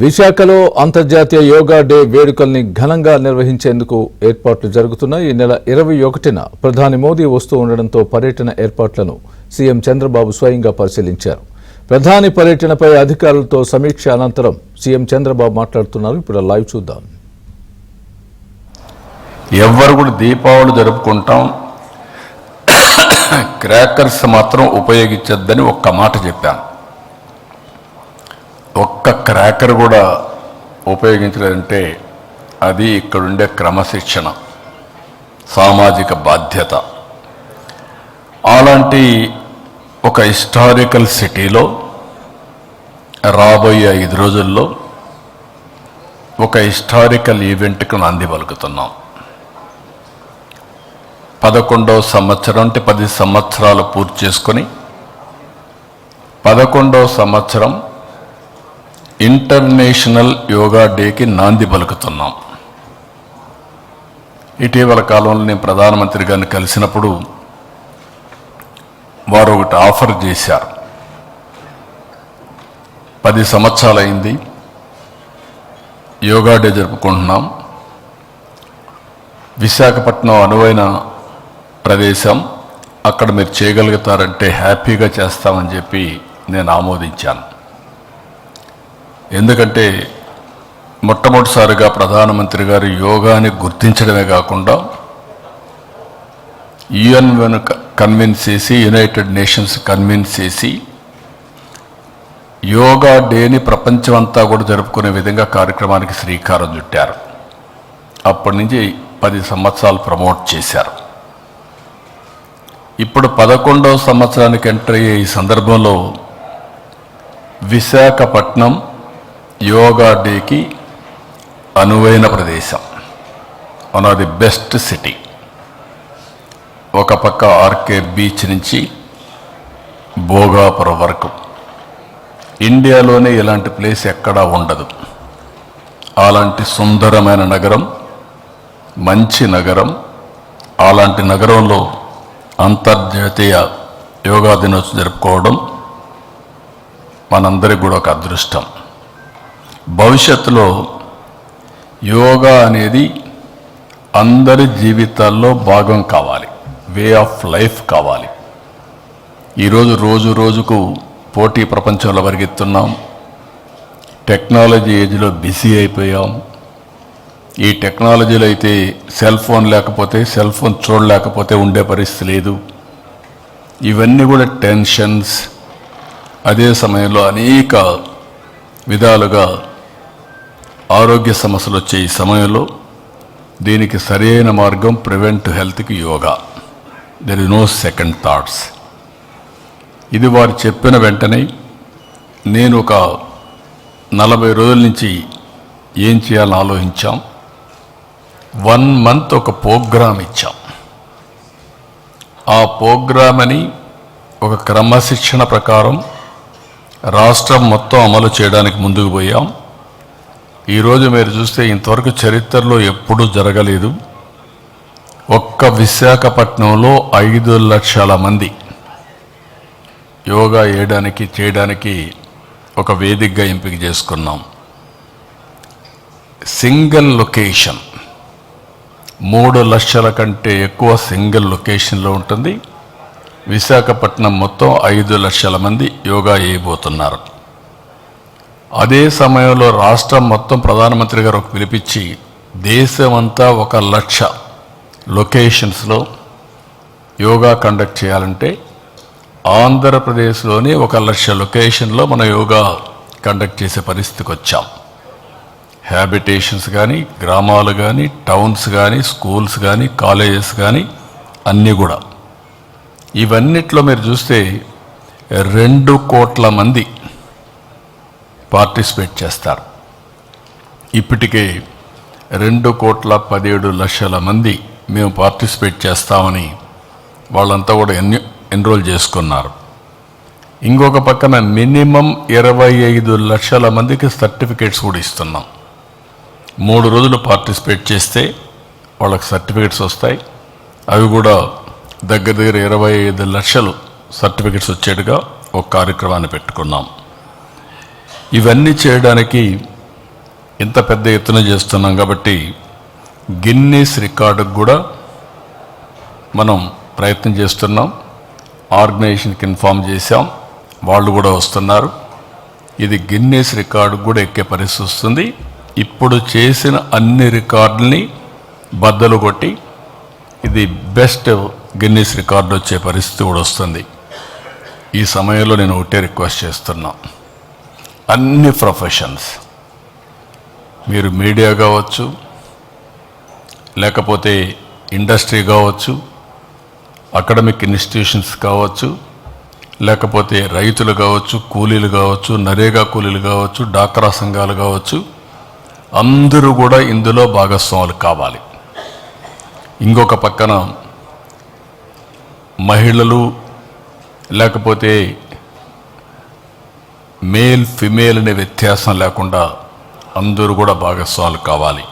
విశాఖలో అంతర్జాతీయ యోగా డే వేడుకల్ని ఘనంగా నిర్వహించేందుకు ఏర్పాట్లు జరుగుతున్నాయి. ఈ నెల 21న ప్రధాని మోదీ వస్తూ ఉండడంతో పర్యటన ఏర్పాట్లను సీఎం చంద్రబాబు స్వయంగా పరిశీలించారు. ప్రధాని పర్యటనపై అధికారులతో సమీక్ష అనంతరం సీఎం చంద్రబాబు మాట్లాడుతున్నారు. ఇప్పుడు లైవ్ చూద్దాం. ఎవరు కూడా దీపావళి జరుపుకుంటాం, క్రాకర్స్ మాత్రం ఉపయోగించొద్దని ఒక్క మాట చెప్పాను. ఒక్క క్రాకర్ కూడా ఉపయోగించలేదంటే అది ఇక్కడుండే క్రమశిక్షణ, సామాజిక బాధ్యత. అలాంటి ఒక హిస్టారికల్ సిటీలో రాబోయే 5 రోజుల్లో ఒక హిస్టారికల్ ఈవెంట్కు నాంది పలుకుతున్నాం. 11వ సంవత్సరం అంటే 10 సంవత్సరాలు పూర్తి చేసుకొని 11వ సంవత్సరం ఇంటర్నేషనల్ యోగా డేకి నాంది పలుకుతున్నాం. ఇటీవల కాలంలో నేను ప్రధానమంత్రి గారిని కలిసినప్పుడు వారు ఒకటి ఆఫర్ చేశారు. 10 సంవత్సరాలైంది యోగా డే జరుపుకుంటున్నాం, విశాఖపట్నం అనువైన ప్రదేశం, అక్కడ మీరు చేయగలుగుతారంటే హ్యాపీగా చేస్తామని చెప్పి నేను ఆమోదించాను. ఎందుకంటే మొట్టమొదటిసారిగా ప్రధానమంత్రి గారు యోగాని గుర్తించడమే కాకుండా యుఎన్ కన్విన్స్ చేసి, యునైటెడ్ నేషన్స్ కన్విన్స్ చేసి యోగా డేని ప్రపంచమంతా కూడా జరుపుకునే విధంగా కార్యక్రమానికి శ్రీకారం చుట్టారు. అప్పటి నుంచి 10 సంవత్సరాలు ప్రమోట్ చేశారు. ఇప్పుడు 11వ సంవత్సరానికి ఎంటర్ అయ్యే ఈ సందర్భంలో విశాఖపట్నం యోగా డేకి అనువైన ప్రదేశం, one of the best city. ఒక పక్క ఆర్కే బీచ్ నుంచి భోగాపురం వరకు ఇండియాలోనే ఇలాంటి ప్లేస్ ఎక్కడా ఉండదు. అలాంటి సుందరమైన నగరం, మంచి నగరం. అలాంటి నగరంలో అంతర్జాతీయ యోగా దినోత్సవం జరుపుకోవడం మనందరికి కూడా ఒక అదృష్టం. భవిష్యత్తులో యోగా అనేది అందరి జీవితాల్లో భాగం కావాలి, వే ఆఫ్ లైఫ్ కావాలి. ఈరోజు రోజుకు పోటీ ప్రపంచంలో పరిగెత్తున్నాం, టెక్నాలజీ ఏజ్లో బిజీ అయిపోయాం. ఈ టెక్నాలజీలో అయితే సెల్ ఫోన్ లేకపోతే, సెల్ ఫోన్ చూడలేకపోతే ఉండే పరిస్థితి లేదు. ఇవన్నీ కూడా టెన్షన్స్. అదే సమయంలో అనేక విధాలుగా ఆరోగ్య సమస్యలు వచ్చే ఈ సమయంలో దీనికి సరైన మార్గం ప్రివెంట్ హెల్త్కి yoga. There is no second thoughts. ఇది వారు చెప్పిన వెంటనే నేను ఒక 40 రోజుల నుంచి ఏం చేయాలని ఆలోచించాం. 1 మంత్ ఒక ప్రోగ్రాం ఇచ్చాం. ఆ ప్రోగ్రామ్ అని ఒక క్రమశిక్షణ ప్రకారం రాష్ట్రం మొత్తం అమలు చేయడానికి ముందుకు పోయాం. ఈరోజు మీరు చూస్తే ఇంతవరకు చరిత్రలో ఎప్పుడూ జరగలేదు. ఒక్క విశాఖపట్నంలో 5 లక్షల మంది యోగా చేయడానికి ఒక వేదికగా ఎంపిక చేసుకున్నాం. సింగిల్ లొకేషన్, 3 లక్షల కంటే ఎక్కువ సింగిల్ లొకేషన్లో ఉంటుంది. విశాఖపట్నం మొత్తం 5 లక్షల మంది యోగా చేయబోతున్నారు. అదే సమయంలో రాష్ట్రం మొత్తం ప్రధానమంత్రి గారు ఒక పిలిపించి దేశమంతా 1 లక్ష లొకేషన్స్లో యోగా కండక్ట్ చేయాలంటే ఆంధ్రప్రదేశ్లోని 1 లక్ష లొకేషన్లో మన యోగా కండక్ట్ చేసే పరిస్థితికి వచ్చాం. హ్యాబిటేషన్స్ కానీ, గ్రామాలు కానీ, టౌన్స్ కానీ, స్కూల్స్ కానీ, కాలేజెస్ కానీ అన్నీ కూడా. ఇవన్నిట్లో మీరు చూస్తే 2 కోట్ల మంది పార్టిసిపేట్ చేస్తారు. ఇప్పటికే 2,17,00,000 మంది మేము పార్టిసిపేట్ చేస్తామని వాళ్ళంతా కూడా ఎన్రోల్ చేసుకున్నారు. ఇంకొక పక్కన మినిమం 25 లక్షల మందికి సర్టిఫికేట్స్ కూడా ఇస్తున్నాం. 3 రోజులు పార్టిసిపేట్ చేస్తే వాళ్ళకి సర్టిఫికేట్స్ వస్తాయి. అవి కూడా దగ్గర 25 లక్షలు సర్టిఫికేట్స్ వచ్చేట్టుగా ఒక కార్యక్రమాన్ని పెట్టుకున్నాం. ఇవన్నీ చేయడానికి ఇంత పెద్ద ఎత్తున చేస్తున్నాం కాబట్టి గిన్నీస్ రికార్డుకు కూడా మనం ప్రయత్నం చేస్తున్నాం. ఆర్గనైజేషన్కి ఇన్ఫామ్ చేశాం, వాళ్ళు కూడా వస్తున్నారు. ఇది గిన్నీస్ రికార్డుకు కూడా ఎక్కే పరిస్థితి వస్తుంది. ఇప్పుడు చేసిన అన్ని రికార్డుల్ని బద్దలు కొట్టి ఇది బెస్ట్ గిన్నీస్ రికార్డు వచ్చే పరిస్థితి కూడా వస్తుంది. ఈ సమయంలో నేను ఒకటే రిక్వెస్ట్ చేస్తున్నా, అన్ని ప్రొఫెషన్స్, మీరు మీడియా కావచ్చు, లేకపోతే ఇండస్ట్రీ కావచ్చు, అకాడమిక్ ఇన్స్టిట్యూషన్స్ కావచ్చు, లేకపోతే రైతులు కావచ్చు, కూలీలు కావచ్చు, నరేగా కూలీలు కావచ్చు, డాక్రా సంఘాలు కావచ్చు, అందరూ కూడా ఇందులో భాగస్వాములు కావాలి. ఇంకొక పక్కన మహిళలు లేకపోతే మేల్ ఫిమేల్ అనే వ్యత్యాసం లేకుండా అందరూ కూడా భాగస్వాములు కావాలి.